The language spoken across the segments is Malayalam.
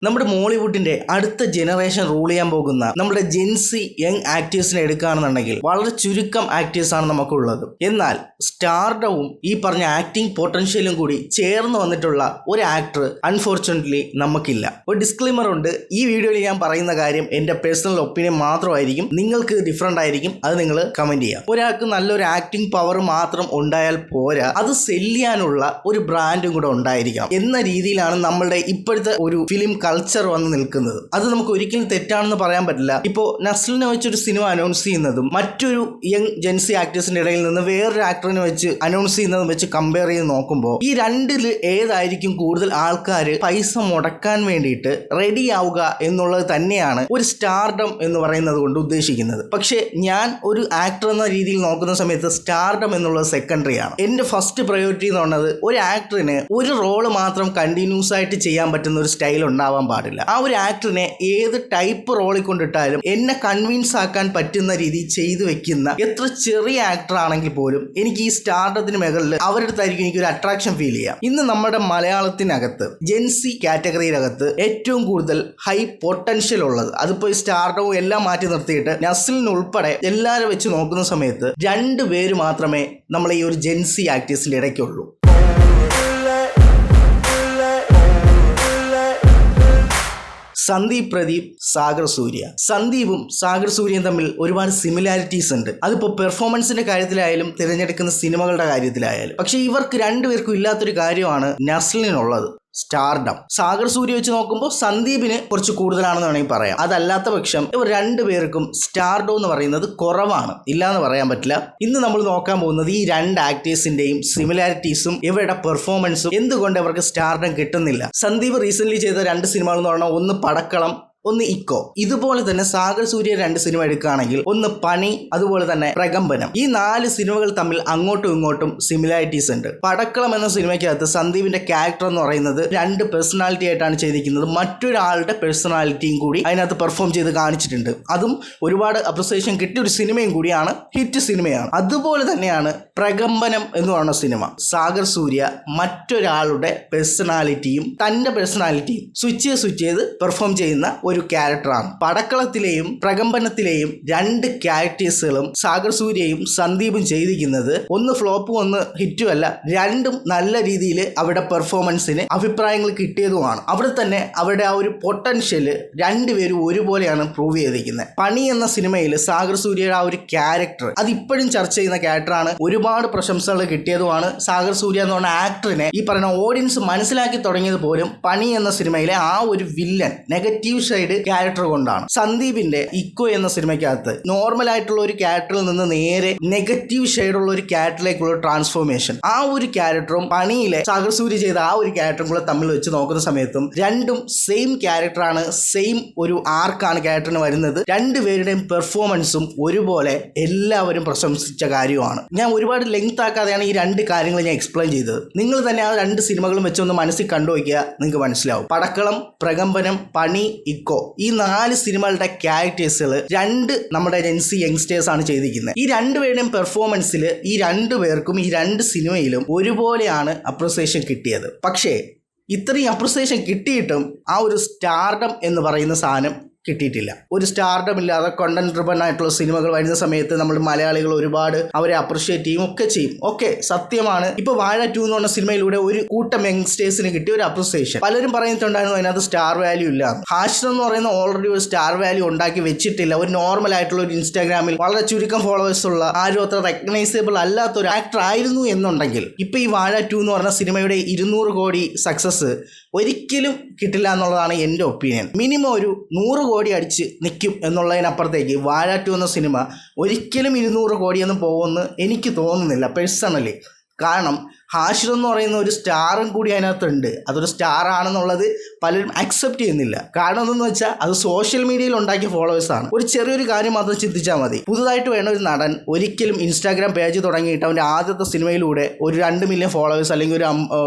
നമ്മുടെ മോളിവുഡിന്റെ അടുത്ത ജനറേഷൻ റൂൾ ചെയ്യാൻ പോകുന്ന നമ്മുടെ ജെൻസി യങ് ആക്ടേഴ്സിനെ എടുക്കുകയാണെന്നുണ്ടെങ്കിൽ വളരെ ചുരുക്കം ആക്ടേഴ്സാണ് നമുക്കുള്ളത്. എന്നാൽ സ്റ്റാർഡവും ഈ പറഞ്ഞ ആക്ടിംഗ് പൊട്ടൻഷ്യലും കൂടി ചേർന്ന് വന്നിട്ടുള്ള ഒരു ആക്ടർ അൺഫോർച്ചുനേറ്റ്ലി നമുക്കില്ല. ഒരു ഡിസ്ക്ലെയിമർ ഉണ്ട്, ഈ വീഡിയോയിൽ ഞാൻ പറയുന്ന കാര്യം എൻ്റെ പേഴ്സണൽ ഒപ്പീനിയൻ മാത്രമായിരിക്കും, നിങ്ങൾക്ക് ഡിഫറെൻ്റ് ആയിരിക്കും, അത് നിങ്ങൾ കമൻറ്റ് ചെയ്യാം. ഒരാൾക്ക് നല്ലൊരു ആക്ടിംഗ് പവർ മാത്രം ഉണ്ടായാൽ പോരാ, അത് സെല്ല് ചെയ്യാനുള്ള ഒരു ബ്രാൻഡും കൂടെ ഉണ്ടായിരിക്കണം എന്ന രീതിയിലാണ് നമ്മളുടെ ഇപ്പോഴത്തെ ഒരു ഫിലിം കൾച്ചർ വന്ന് നിൽക്കുന്നത്. അത് നമുക്ക് ഒരിക്കലും തെറ്റാണെന്ന് പറയാൻ പറ്റില്ല. ഇപ്പോൾ നസ്ലിനെ വെച്ചൊരു സിനിമ അനൗൺസ് ചെയ്യുന്നതും മറ്റൊരു യങ് ജെൻസി ആക്ടേഴ്സിന്റെ ഇടയിൽ നിന്ന് വേറൊരു ആക്ടറിനെ വെച്ച് അനൗൺസ് ചെയ്യുന്നതും വെച്ച് കമ്പയർ ചെയ്ത് നോക്കുമ്പോൾ ഈ രണ്ടിൽ ഏതായിരിക്കും കൂടുതൽ ആൾക്കാർ പൈസ മുടക്കാൻ വേണ്ടിയിട്ട് റെഡി ആവുക എന്നുള്ളത് തന്നെയാണ് ഒരു സ്റ്റാർഡം എന്ന് പറയുന്നത് കൊണ്ട് ഉദ്ദേശിക്കുന്നത്. പക്ഷേ ഞാൻ ഒരു ആക്ടർ എന്ന രീതിയിൽ നോക്കുന്ന സമയത്ത് സ്റ്റാർഡം എന്നുള്ളത് സെക്കൻഡറി ആണ്. എൻ്റെ ഫസ്റ്റ് പ്രയോറിറ്റി എന്ന് പറയുന്നത് ഒരു ആക്ടറിന് ഒരു റോള് മാത്രം കണ്ടിന്യൂസ് ആയിട്ട് ചെയ്യാൻ പറ്റുന്ന ഒരു സ്റ്റൈൽ ഉണ്ടാവാൻ പാടില്ല. ആ ഒരു ആക്ടറിനെ ഏത് ടൈപ്പ് റോളിൽ കൊണ്ടിട്ടാലും എന്നെ കൺവിൻസ് ആക്കാൻ പറ്റുന്ന രീതി ചെയ്തു വെക്കുന്ന എത്ര ചെറിയ ആക്ടർ ആണെങ്കിൽ പോലും എനിക്ക് ഈ സ്റ്റാർഡത്തിന് മുകളിൽ അവരുടെ അടുത്തായിരിക്കും എനിക്കൊരു അട്രാക്ഷൻ ഫീൽ ചെയ്യാം. ഇന്ന് നമ്മുടെ മലയാളത്തിനകത്ത് ജെൻസി കാറ്റഗറിയിലകത്ത് ഏറ്റവും കൂടുതൽ ഹൈ പൊട്ടൻഷ്യൽ ഉള്ളത്, അതിപ്പോൾ സ്റ്റാർഡവും എല്ലാം മാറ്റി നിർത്തിയിട്ട് നസ്ലിനുൾപ്പെടെ എല്ലാവരും വെച്ച് നോക്കുന്ന സമയത്ത് 2 പേര് മാത്രമേ നമ്മളെ ഈ ഒരു ജെൻസി ആക്ടേഴ്സിന്റെ ഇടയ്ക്കുള്ളൂ. സന്ദീപ് പ്രദീപ്, സാഗർ സൂര്യ. സന്ദീപും സാഗർ സൂര്യയും തമ്മിൽ ഒരുപാട് സിമിലാരിറ്റീസ് ഉണ്ട്. അതിപ്പോൾ പെർഫോമൻസിന്റെ കാര്യത്തിലായാലും തിരഞ്ഞെടുക്കുന്ന സിനിമകളുടെ കാര്യത്തിലായാലും. പക്ഷെ ഇവർക്ക് 2 പേർക്കും ഇല്ലാത്തൊരു കാര്യമാണ് നസ്ലിനുള്ളത്, സ്റ്റാർഡം. സാഗർ സൂര്യ വെച്ച് നോക്കുമ്പോൾ സന്ദീപിന് കുറച്ച് കൂടുതലാണെന്ന് വേണമെങ്കിൽ പറയാം. അതല്ലാത്ത പക്ഷം ഇവർ 2 പേർക്കും സ്റ്റാർഡം എന്ന് പറയുന്നത് കുറവാണ്, ഇല്ലാന്ന് പറയാൻ പറ്റില്ല. ഇന്ന് നമ്മൾ നോക്കാൻ പോകുന്നത് ഈ 2 ആക്ടേഴ്സിന്റെയും സിമിലാരിറ്റീസും ഇവരുടെ പെർഫോമൻസും എന്തുകൊണ്ട് അവർക്ക് സ്റ്റാർഡം കിട്ടുന്നില്ല. സന്ദീപ് റീസെന്റ് ചെയ്ത 2 സിനിമകൾ എന്ന് പറഞ്ഞാൽ ഒന്ന് പടക്കളം, ഒന്ന് ഇക്കോ. ഇതുപോലെ തന്നെ സാഗർ സൂര്യ 2 സിനിമ എടുക്കുകയാണെങ്കിൽ ഒന്ന് പണി, അതുപോലെ തന്നെ പ്രകമ്പനം. ഈ 4 സിനിമകൾ തമ്മിൽ അങ്ങോട്ടും ഇങ്ങോട്ടും സിമിലാരിറ്റീസ് ഉണ്ട്. പടക്കളം എന്ന സിനിമയ്ക്കകത്ത് സന്ദീപിന്റെ ക്യാരക്ടർ എന്ന് പറയുന്നത് 2 പേഴ്സണാലിറ്റി ആയിട്ടാണ് ചെയ്തിരിക്കുന്നത്. മറ്റൊരാളുടെ പേഴ്സണാലിറ്റിയും കൂടി അതിനകത്ത് പെർഫോം ചെയ്ത് കാണിച്ചിട്ടുണ്ട്. അതും ഒരുപാട് അപ്രിസിയേഷൻ കിട്ടിയ ഒരു സിനിമയും കൂടിയാണ്, ഹിറ്റ് സിനിമയാണ്. അതുപോലെ തന്നെയാണ് പ്രകമ്പനം എന്ന് പറയുന്ന സിനിമ. സാഗർ സൂര്യ മറ്റൊരാളുടെ പേഴ്സണാലിറ്റിയും തന്റെ പേഴ്സണാലിറ്റിയും സ്വിച്ച് ചെയ്ത് പെർഫോം ചെയ്യുന്ന ഒരു ക്യാരക്ടറാണ്. പടക്കളത്തിലെയും പ്രകമ്പനത്തിലെയും 2 ക്യാരക്ടേഴ്സുകളും സാഗർ സൂര്യയും സന്ദീപും ചെയ്തിരിക്കുന്നത് ഒന്ന് ഫ്ലോപ്പും ഒന്ന് ഹിറ്റും അല്ല, 2ഉം നല്ല രീതിയിൽ അവരുടെ പെർഫോമൻസിന് അഭിപ്രായങ്ങൾ കിട്ടിയതുമാണ്. അവിടെ തന്നെ അവരുടെ ആ ഒരു പൊട്ടൻഷ്യല് 2 പേരും ഒരുപോലെയാണ് പ്രൂവ് ചെയ്തിരിക്കുന്നത്. പണി എന്ന സിനിമയിൽ സാഗർ സൂര്യയുടെ ആ ഒരു ക്യാരക്ടർ അത് ഇപ്പോഴും ചർച്ച ചെയ്യുന്ന ക്യാരക്ടറാണ്. ഒരുപാട് പ്രശംസകൾ കിട്ടിയതുമാണ്. സാഗർ സൂര്യ എന്ന് പറഞ്ഞ ആക്ടറിനെ ഈ പറയുന്ന ഓഡിയൻസ് മനസ്സിലാക്കി തുടങ്ങിയത് പോലും പണി എന്ന സിനിമയിലെ ആ ഒരു വില്ലൻ നെഗറ്റീവ് സൈഡ് ക്യാരക്ടർ കൊണ്ടാണ്. സന്ദീപിന്റെ ഇക്കോ എന്ന സിനിമയ്ക്കകത്ത് നോർമൽ ആയിട്ടുള്ള ഒരു ക്യാരക്ടറിൽ നിന്ന് നേരെ നെഗറ്റീവ് ഷെയ്ഡുള്ള ഒരു ക്യാരക്ടറിലേക്കുള്ള ട്രാൻസ്ഫോർമേഷൻ, ആ ഒരു ക്യാരക്ടറും പണിയിലെ സാഗർ സൂര്യ ചെയ്ത ആ ഒരു ക്യാരക്ടറും കൂടെ തമ്മിൽ വെച്ച് നോക്കുന്ന സമയത്തും 2ഉം സെയിം ക്യാരക്ടറാണ്, സെയിം ഒരു ആർക്കാണ് ക്യാരക്ടറിന് വരുന്നത്. 2 പേരുടെയും പെർഫോമൻസും ഒരുപോലെ എല്ലാവരും പ്രശംസിച്ച കാര്യമാണ്. ഞാൻ ഒരുപാട് ലെങ്ത് ആക്കാതെയാണ് ഈ 2 കാര്യങ്ങൾ ഞാൻ എക്സ്പ്ലെയിൻ ചെയ്തത്. നിങ്ങൾ തന്നെ ആ 2 സിനിമകളും വെച്ചൊന്ന് മനസ്സിൽ കണ്ടുവയ്ക്കുക, നിങ്ങൾക്ക് മനസ്സിലാവും. പടക്കളം, പ്രകമ്പനം, പണി, ഇക്കോ, ഈ 4 സിനിമകളുടെ ക്യാരക്ടേഴ്സുകൾ 2 നമ്മുടെ ജെൻസി യങ്സ്റ്റേഴ്സ് ആണ് ചെയ്തിരിക്കുന്നത്. ഈ 2 പേരുടെയും പെർഫോമൻസിൽ ഈ 2 പേർക്കും ഈ 2 സിനിമയിലും ഒരുപോലെയാണ് അപ്രിസിയേഷൻ കിട്ടിയത്. പക്ഷേ ഇത്രയും അപ്രിസിയേഷൻ കിട്ടിയിട്ടും ആ ഒരു സ്റ്റാർഡം എന്ന് പറയുന്ന സാധനം കിട്ടിയിട്ടില്ല. ഒരു സ്റ്റാർഡം ഇല്ലാതെ കണ്ടന്റ് ഡ്രിവൺ ആയിട്ടുള്ള സിനിമകൾ വരുന്ന സമയത്ത് നമ്മൾ മലയാളികൾ ഒരുപാട് അവരെ അപ്രിഷിയേറ്റ് ചെയ്യും, ഒക്കെ ചെയ്യും. ഓക്കെ, സത്യമാണ്. ഇപ്പൊ വാഴ 2 എന്ന് പറഞ്ഞ സിനിമയിലൂടെ ഒരു കൂട്ടം യങ്സ്റ്റേഴ്സിന് കിട്ടിയ ഒരു അപ്രിസിയേഷൻ. പലരും പറഞ്ഞിട്ടുണ്ടായിരുന്നു അതിനകത്ത് സ്റ്റാർ വാല്യൂ ഇല്ല. ഹാഷിർ എന്ന് പറയുന്ന ഓൾറെഡി ഒരു സ്റ്റാർ വാല്യൂ ഉണ്ടാക്കി വെച്ചിട്ടില്ല. ഒരു നോർമൽ ആയിട്ടുള്ള ഒരു ഇൻസ്റ്റാഗ്രാമിൽ വളരെ ചുരുക്കം ഫോളോവേഴ്സ് ഉള്ള, ആരും അത്ര റെക്കഗ്നൈസബിൾ അല്ലാത്ത ഒരു ആക്ടർ ആയിരുന്നു എന്നുണ്ടെങ്കിൽ ഇപ്പൊ ഈ വാഴ 2 എന്ന് പറഞ്ഞ സിനിമയുടെ 200 കോടി സക്സസ് ഒരിക്കലും കിട്ടില്ല എന്നുള്ളതാണ് എൻ്റെ ഒപ്പീനിയൻ. മിനിമം ഒരു 100 കോടി അടിച്ച് നിൽക്കും എന്നുള്ളതിനപ്പുറത്തേക്ക് വാഴ 2 എന്ന സിനിമ ഒരിക്കലും 200 കോടിയൊന്നും പോകുമെന്ന് എനിക്ക് തോന്നുന്നില്ല പേഴ്സണലി. കാരണം ഹാഷിർ എന്ന് പറയുന്ന ഒരു സ്റ്റാറും കൂടി അതിനകത്തുണ്ട്. അതൊരു സ്റ്റാർ ആണെന്നുള്ളത് പലരും അക്സെപ്റ്റ് ചെയ്യുന്നില്ല. കാരണം എന്തെന്ന് വെച്ചാൽ അത് സോഷ്യൽ മീഡിയയിൽ ഉണ്ടാക്കിയ ഫോളോവേഴ്സാണ്. ഒരു ചെറിയൊരു കാര്യം മാത്രം ചിന്തിച്ചാൽ മതി. പുതുതായിട്ട് വേണ്ട ഒരു നടൻ ഒരിക്കലും ഇൻസ്റ്റാഗ്രാം പേജ് തുടങ്ങിയിട്ട് അവൻ്റെ ആദ്യത്തെ സിനിമയിലൂടെ ഒരു 2 മില്യൺ ഫോളോവേഴ്സ് അല്ലെങ്കിൽ ഒരു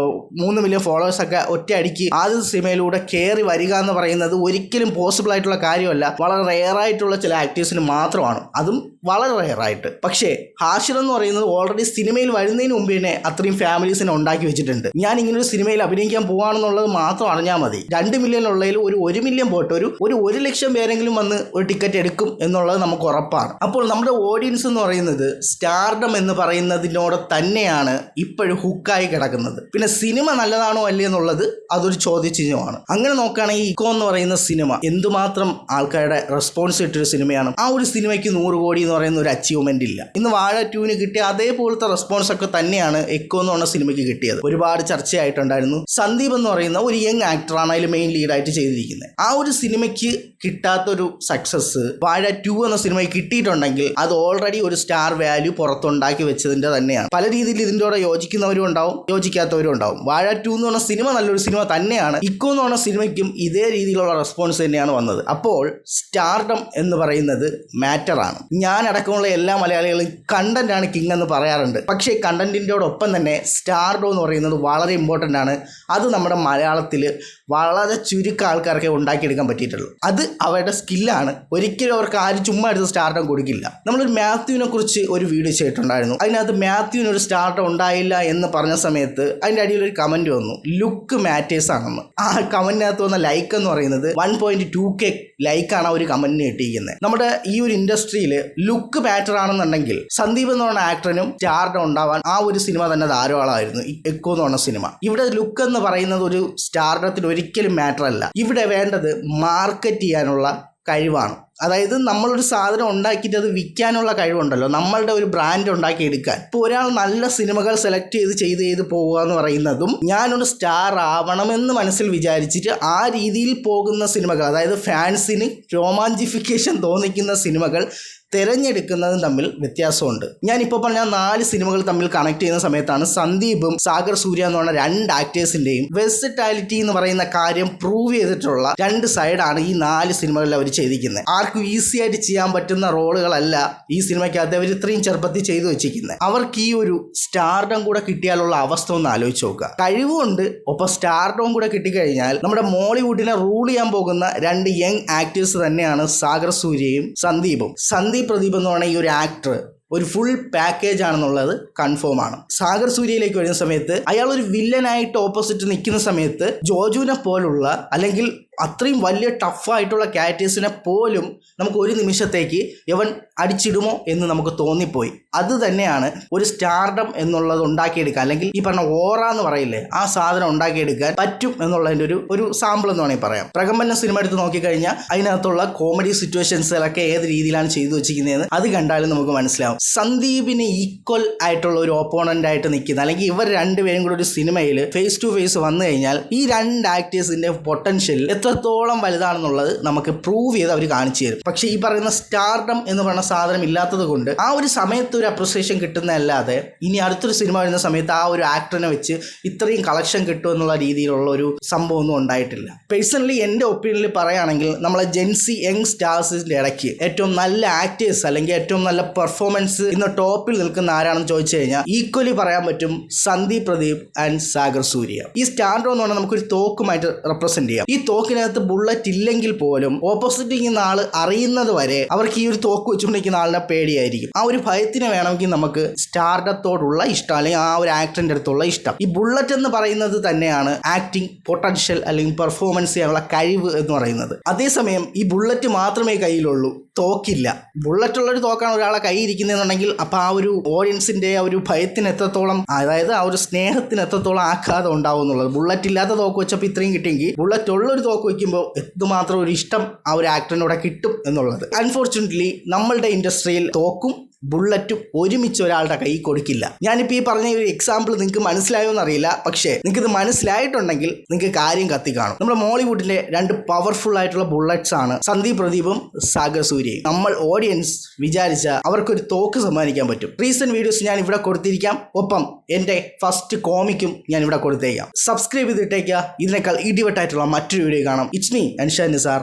3 മില്യൺ ഫോളോവേഴ്സൊക്കെ ഒറ്റയടിക്ക് ആദ്യത്തെ സിനിമയിലൂടെ കയറി വരിക എന്ന് പറയുന്നത് ഒരിക്കലും പോസിബിൾ ആയിട്ടുള്ള കാര്യമല്ല. വളരെ റെയറായിട്ടുള്ള ചില ആക്ടേഴ്സിന് മാത്രമാണ്, അതും വളരെ റെയറായിട്ട്. പക്ഷേ ഹാഷിർ എന്ന് പറയുന്നത് ഓൾറെഡി സിനിമയിൽ വരുന്നതിന് മുമ്പ് തന്നെ അത്രയും ഫാമിലീസിനെ ഉണ്ടാക്കി വെച്ചിട്ടുണ്ട്. ഞാൻ ഇങ്ങനൊരു സിനിമയിൽ അഭിനയിക്കാൻ പോവാണെന്നുള്ളത് മാത്രം അറിഞ്ഞാൽ മതി. 2 മില്യൺ ഉള്ളതിൽ ഒരു 1 മില്യൺ പോയിട്ട് ഒരു 1 ലക്ഷം പേരെങ്കിലും വന്ന് ഒരു ടിക്കറ്റ് എടുക്കും എന്നുള്ളത് നമുക്ക് ഉറപ്പാണ്. അപ്പോൾ നമ്മുടെ ഓഡിയൻസ് എന്ന് പറയുന്നത് സ്റ്റാർഡം എന്ന് പറയുന്നതിനോട് തന്നെയാണ് ഇപ്പോഴും ഹുക്കായി കിടക്കുന്നത്. പിന്നെ സിനിമ നല്ലതാണോ അല്ലേ എന്നുള്ളത് അതൊരു ചോദ്യചിഹ്നമാണ്. അങ്ങനെ നോക്കുകയാണെങ്കിൽ ഇക്കോ എന്ന് പറയുന്ന സിനിമ എന്തുമാത്രം ആൾക്കാരുടെ റെസ്പോൺസ് കിട്ടിയൊരു സിനിമയാണ്. ആ ഒരു സിനിമയ്ക്ക് 100 കോടി എന്ന് പറയുന്ന ഒരു അച്ചീവ്മെന്റ് ഇല്ല. ഇന്ന് വാഴ 2 കിട്ടിയ അതേപോലത്തെ റെസ്പോൺസ് ഒക്കെ തന്നെയാണ് എക്കോ എന്ന് പറഞ്ഞ സിനിമയ്ക്ക് കിട്ടിയത്. ഒരുപാട് ചർച്ചയായിട്ടുണ്ടായിരുന്നു. സന്ദീപ് എന്ന് പറയുന്ന ഒരു യങ് ആക്ടറാണ് അതിൽ മെയിൻ ലീഡായിട്ട് ചെയ്തിരിക്കുന്നത്. ആ ഒരു സിനിമയ്ക്ക് കിട്ടാത്തൊരു സക്സസ് വാഴ 2 എന്ന സിനിമയ്ക്ക് കിട്ടിയിട്ടുണ്ടെങ്കിൽ അത് ഓൾറെഡി ഒരു സ്റ്റാർ വാല്യൂ പുറത്തുണ്ടാക്കി വെച്ചതിന്റെ തന്നെയാണ്. പല രീതിയിൽ ഇതിൻ്റെ കൂടെ യോജിക്കുന്നവരും ഉണ്ടാവും, യോജിക്കാത്തവരും ഉണ്ടാവും. വാഴ 2 എന്ന് പറഞ്ഞ സിനിമ നല്ലൊരു സിനിമ തന്നെയാണ്. ഇക്കോ എന്ന് പറഞ്ഞ സിനിമയ്ക്കും ഇതേ രീതിയിലുള്ള റെസ്പോൺസ് തന്നെയാണ് വന്നത്. അപ്പോൾ സ്റ്റാർഡം എന്ന് പറയുന്നത് മാറ്ററാണ്. ഞാൻ അടക്കമുള്ള എല്ലാ മലയാളികളും കണ്ടന്റ് ആണ് കിങ് എന്ന് പറയാറുണ്ട്. പക്ഷേ കണ്ടന്റിൻ്റെയോടൊപ്പം തന്നെ സ്റ്റാർഡം എന്ന് പറയുന്നത് വളരെ ഇമ്പോർട്ടൻ്റ് ആണ്. അത് നമ്മുടെ മലയാളത്തിൽ വളരെ ചുരുക്കം ആൾക്കാർക്ക് ഉണ്ടാക്കിയെടുക്കാൻ പറ്റിയിട്ടുള്ളൂ. അത് അവരുടെ സ്കില്ലാണ്. ഒരിക്കലും അവർക്ക് ആരും ചുമ്മാ എടുത്ത് സ്റ്റാർഡം കൊടുക്കില്ല. നമ്മളൊരു മാത്യുവിനെ കുറിച്ച് ഒരു വീഡിയോ ചെയ്തിട്ടുണ്ടായിരുന്നു. അതിനകത്ത് മാത്യുവിന് ഒരു സ്റ്റാർഡം ഉണ്ടായില്ല എന്ന് പറഞ്ഞ സമയത്ത് അതിൻ്റെ അടിയിലൊരു കമൻറ്റ് വന്നു, ലുക്ക് മാറ്റേഴ്സ് ആണെന്ന്. ആ കമൻറ്റിനകത്ത് വന്ന ലൈക്ക് എന്ന് പറയുന്നത് 1.2K ലൈക്കാണ് ആ ഒരു കമൻറ്റിന് കിട്ടിയിരിക്കുന്നത്. നമ്മുടെ ഈ ഒരു ഇൻഡസ്ട്രിയിൽ ലുക്ക് മാറ്റർ ആണെന്നുണ്ടെങ്കിൽ സന്ദീപ് എന്ന് പറഞ്ഞ ആക്ടറിനും സ്റ്റാർഡം ഉണ്ടാവാൻ ആ ഒരു സിനിമ തന്നെ ധാരാളമായിരുന്നു. എക്കോ എന്ന് പറഞ്ഞ സിനിമ. ഇവിടെ ലുക്ക് എന്ന് പറയുന്നത് ഒരു സ്റ്റാർഡത്തിന് ഒരിക്കലും മാറ്റർ അല്ല. ഇവിടെ വേണ്ടത് മാർക്കറ്റ് ചെയ്യാനുള്ള കഴിവാണ്. അതായത് നമ്മളൊരു സാധനം ഉണ്ടാക്കിയിട്ട് അത് വിൽക്കാനുള്ള കഴിവുണ്ടല്ലോ, നമ്മളുടെ ഒരു ബ്രാൻഡ് ഉണ്ടാക്കിയെടുക്കാൻ. ഇപ്പോൾ ഒരാൾ നല്ല സിനിമകൾ സെലക്ട് ചെയ്ത് പോവുക എന്ന് പറയുന്നതും ഞാനൊരു സ്റ്റാർ ആവണമെന്ന് മനസ്സിൽ വിചാരിച്ചിട്ട് ആ രീതിയിൽ പോകുന്ന സിനിമകൾ, അതായത് ഫാൻസിന് രോമാഞ്ചിഫിക്കേഷൻ തോന്നിക്കുന്ന സിനിമകൾ തിരഞ്ഞെടുക്കുന്നതും തമ്മിൽ വ്യത്യാസമുണ്ട്. ഞാനിപ്പോൾ പറഞ്ഞ 4 സിനിമകൾ തമ്മിൽ കണക്ട് ചെയ്യുന്ന സമയത്താണ് സന്ദീപും സാഗർ സൂര്യ എന്ന് പറഞ്ഞ 2 ആക്ടേഴ്സിൻ്റെയും വെർസറ്റാലിറ്റി എന്ന് പറയുന്ന കാര്യം പ്രൂവ് ചെയ്തിട്ടുള്ള 2 സൈഡാണ് ഈ 4 സിനിമകളിൽ അവർ ചെയ്തിരിക്കുന്നത്. ആർക്കും ഈസി ആയിട്ട് ചെയ്യാൻ പറ്റുന്ന റോളുകളല്ല ഈ സിനിമയ്ക്കകത്ത് അവർ ഇത്രയും ചെറുപ്പത്തിൽ ചെയ്തു വെച്ചിരിക്കുന്നത്. അവർക്ക് ഈ ഒരു സ്റ്റാർഡം കൂടെ കിട്ടിയാലുള്ള അവസ്ഥ ഒന്ന് ആലോചിച്ച് നോക്കുക. കഴിവുണ്ട്, ഒപ്പം സ്റ്റാർഡം കൂടെ കിട്ടിക്കഴിഞ്ഞാൽ നമ്മുടെ മോളിവുഡിനെ റൂൾ ചെയ്യാൻ പോകുന്ന 2 യങ് ആക്ടേഴ്സ് തന്നെയാണ് സാഗർ സൂര്യയും സന്ദീപും. സന്ദീപ് പ്രദീപ് എന്ന് പറഞ്ഞ ഈ ഒരു ആക്ടർ ഒരു ഫുൾ പാക്കേജ് ആണെന്നുള്ളത് കൺഫേം ആണ്. സാഗർ സൂര്യയിലേക്ക് വരുന്ന സമയത്ത് അയാൾ ഒരു വില്ലനായിട്ട് ഓപ്പോസിറ്റ് നിൽക്കുന്ന സമയത്ത് ജോജുവിനെ പോലുള്ള അല്ലെങ്കിൽ അത്രയും വലിയ ടഫായിട്ടുള്ള ക്യാരക്ടേഴ്സിനെ പോലും നമുക്ക് ഒരു നിമിഷത്തേക്ക് ഇവൻ അടിച്ചിടുമോ എന്ന് നമുക്ക് തോന്നിപ്പോയി. അത് തന്നെയാണ് ഒരു സ്റ്റാർഡം എന്നുള്ളത് ഉണ്ടാക്കിയെടുക്കാൻ, അല്ലെങ്കിൽ ഈ പറഞ്ഞ ഓറ എന്ന് പറയില്ലേ, ആ സാധനം ഉണ്ടാക്കിയെടുക്കാൻ പറ്റും എന്നുള്ളതിൻ്റെ ഒരു സാമ്പിൾ എന്ന് വേണമെങ്കിൽ പറയാം. പ്രകമ്പന സിനിമ എടുത്ത് നോക്കിക്കഴിഞ്ഞാൽ അതിനകത്തുള്ള കോമഡി സിറ്റുവേഷൻസിലൊക്കെ ഏത് രീതിയിലാണ് ചെയ്തു വെച്ചിരിക്കുന്നതെന്ന് അത് കണ്ടാലും നമുക്ക് മനസ്സിലാവും. സന്ദീപിന് ഈക്വൽ ആയിട്ടുള്ള ഒരു ഓപ്പോണന്റ് ആയിട്ട് നിൽക്കുന്ന, അല്ലെങ്കിൽ ഇവർ 2 പേരും കൂടെ ഒരു സിനിമയിൽ ഫേസ് ടു ഫേസ് വന്നു കഴിഞ്ഞാൽ ഈ 2 ആക്ടേഴ്സിന്റെ പൊട്ടൻഷ്യൽ എത്രത്തോളം വലുതാണെന്നുള്ളത് നമുക്ക് പ്രൂവ് ചെയ്ത് അവർ കാണിച്ചു തരും. പക്ഷേ ഈ പറയുന്ന സ്റ്റാർഡം എന്ന് പറയുന്ന സാധനം ഇല്ലാത്തത് കൊണ്ട് ആ ഒരു സമയത്ത് ഒരു അപ്രിസിയേഷൻ കിട്ടുന്നതല്ലാതെ ഇനി അടുത്തൊരു സിനിമ വരുന്ന സമയത്ത് ആ ഒരു ആക്ടറിനെ വെച്ച് ഇത്രയും കളക്ഷൻ കിട്ടും എന്നുള്ള രീതിയിലുള്ള ഒരു സംഭവം ഒന്നും ഉണ്ടായിട്ടില്ല. പേഴ്സണലി എൻ്റെ ഒപ്പീനിയനിൽ പറയുകയാണെങ്കിൽ നമ്മളെ ജെൻസി യങ് സ്റ്റാർസിൻ്റെ ഇടയ്ക്ക് ഏറ്റവും നല്ല ആക്ടേഴ്സ് അല്ലെങ്കിൽ ഏറ്റവും നല്ല പെർഫോമൻസ് ഇന്ന് ടോപ്പിൽ നിൽക്കുന്ന ആരാണെന്ന് ചോദിച്ചു കഴിഞ്ഞാൽ ഈക്വലി പറയാൻ പറ്റും സന്ദീപ് പ്രദീപ് ആൻഡ് സാഗർ സൂര്യ. ഈ സ്റ്റാർഡം എന്ന് പറഞ്ഞാൽ നമുക്കൊരു തോക്കുമായിട്ട് റെപ്രസെന്റ് ചെയ്യാം. ഈ തോക്കിനകത്ത് ബുള്ളറ്റ് ഇല്ലെങ്കിൽ പോലും ഓപ്പോസിറ്റ് നിൽക്കുന്ന ആൾ അറിയുന്നത് വരെ അവർക്ക് ഈ ഒരു തോക്ക് വെച്ചുകൊണ്ടിരിക്കുന്ന ആളിനെ പേടിയായിരിക്കും. ആ ഒരു ഭയത്തിന് വേണമെങ്കിൽ നമുക്ക് സ്റ്റാർഡത്തോടുള്ള ഇഷ്ടം, അല്ലെങ്കിൽ ആ ഒരു ആക്ടറിന്റെ അടുത്തുള്ള ഇഷ്ടം. ഈ ബുള്ളറ്റ് എന്ന് പറയുന്നത് തന്നെയാണ് ആക്ടിങ് പൊട്ടൻഷ്യൽ അല്ലെങ്കിൽ പെർഫോമൻസ് ചെയ്യാനുള്ള കഴിവ് എന്ന് പറയുന്നത്. അതേസമയം ഈ ബുള്ളറ്റ് മാത്രമേ കയ്യിലുള്ളൂ, തോക്കില്ല. ബുള്ളറ്റ് ഉള്ളൊരു തോക്കാണ് ഒരാളെ കൈ ഇരിക്കുന്നതെന്നുണ്ടെങ്കിൽ അപ്പോൾ ആ ഒരു ഓഡിയൻസിന്റെ ആ ഒരു ഭയത്തിന് എത്രത്തോളം, അതായത് ആ ഒരു സ്നേഹത്തിന് എത്രത്തോളം ആഘാതം ഉണ്ടാവും എന്നുള്ളത്. ബുള്ളറ്റ് ഇല്ലാത്ത തോക്ക് വെച്ചപ്പോൾ ഇത്രയും കിട്ടിയെങ്കിൽ ബുള്ളറ്റ് ഉള്ളൊരു തോക്ക് വയ്ക്കുമ്പോൾ എന്തുമാത്രം ഒരു ഇഷ്ടം ആ ഒരു ആക്ടറിനോടെ കിട്ടും എന്നുള്ളത്. അൺഫോർച്യുനേറ്റ്ലി നമ്മളുടെ ഇൻഡസ്ട്രിയിൽ തോക്കും ബുള്ളറ്റും ഒരുമിച്ച് ഒരാളുടെ കൈ കൊടുക്കില്ല. ഞാനിപ്പോൾ ഈ പറഞ്ഞ ഒരു എക്സാമ്പിൾ നിങ്ങൾക്ക് മനസ്സിലായോ എന്നറിയില്ല, പക്ഷേ നിങ്ങൾക്ക് ഇത് മനസ്സിലായിട്ടുണ്ടെങ്കിൽ നിങ്ങൾക്ക് കാര്യം കത്തിക്കാണും. നമ്മുടെ മോളിവുഡിലെ 2 പവർഫുൾ ആയിട്ടുള്ള ബുള്ളറ്റ്സ് ആണ് സന്ദീപ് പ്രദീപും സാഗർ സൂര്യയും. നമ്മൾ ഓഡിയൻസ് വിചാരിച്ച അവർക്കൊരു തോക്ക് സമ്മാനിക്കാൻ പറ്റും. റീസെന്റ് വീഡിയോസ് ഞാൻ ഇവിടെ കൊടുത്തിരിക്കാം, ഒപ്പം എൻ്റെ ഫസ്റ്റ് കോമിക്കും ഞാൻ ഇവിടെ കൊടുത്തേക്കാം. സബ്സ്ക്രൈബ് ചെയ്തിട്ടേക്കുക. ഇതിനേക്കാൾ ഇടിവെട്ടായിട്ടുള്ള മറ്റൊരു വീഡിയോ കാണാം. It's me Ansha Nisar.